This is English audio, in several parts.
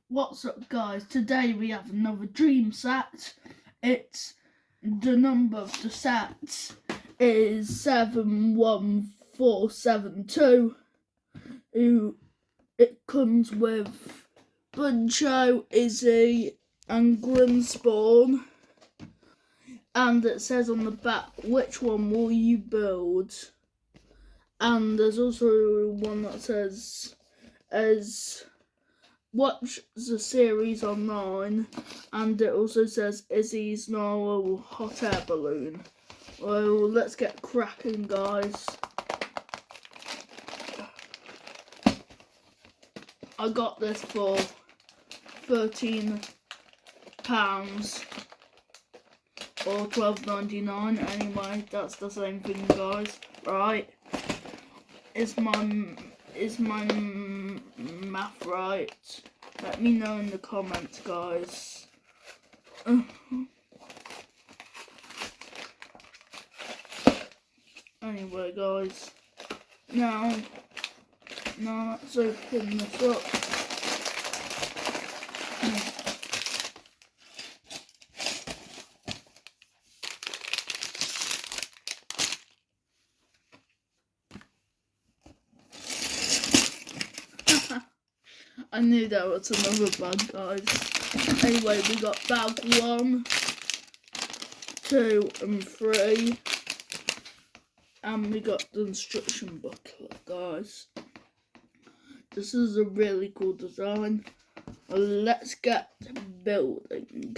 What's up, guys? Today we have another dream set. It's the number of the set is 71472. It comes with Buncho, Izzie, and Grinspawn. And it says on the back, which one will you build? And there's also one that says, watch the series online, and it also says Izzie's Narwhal hot air balloon. Well, let's get cracking, guys. I got this for £13 or £12.99. Anyway, that's the same thing, guys. Right? Is my math right? Let me know in the comments, guys. Anyway, guys, now let's open this up. I knew there was another bug, guys. Anyway, we got bag 1, 2, and 3. And we got the instruction booklet, guys. This is a really cool design. Well, let's get building.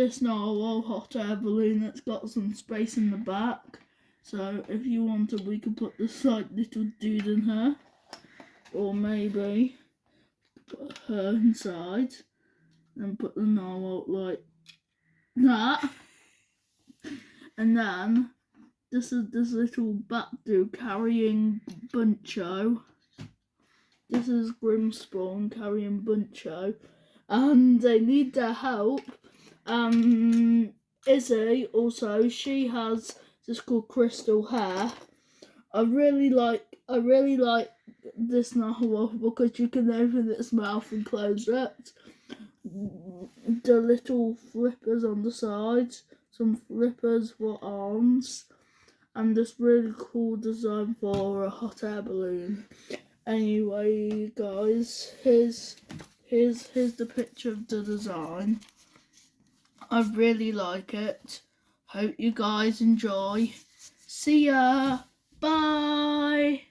this Narwhal hot air balloon that's got some space in the back. So if you wanted, we could put this like little dude in her, or maybe put her inside and put the Narwhal like that. And then this is this little bat dude carrying Buncho. This is Grimmspawn carrying Buncho, and they need their help. Izzie also, she has this called crystal hair. I really like this Narwhal because you can open its mouth and close it. The little flippers on the sides, some flippers for arms, and this really cool design for a hot air balloon. Anyway, guys, here's the picture of the design. I really like it. Hope you guys enjoy. See ya. Bye.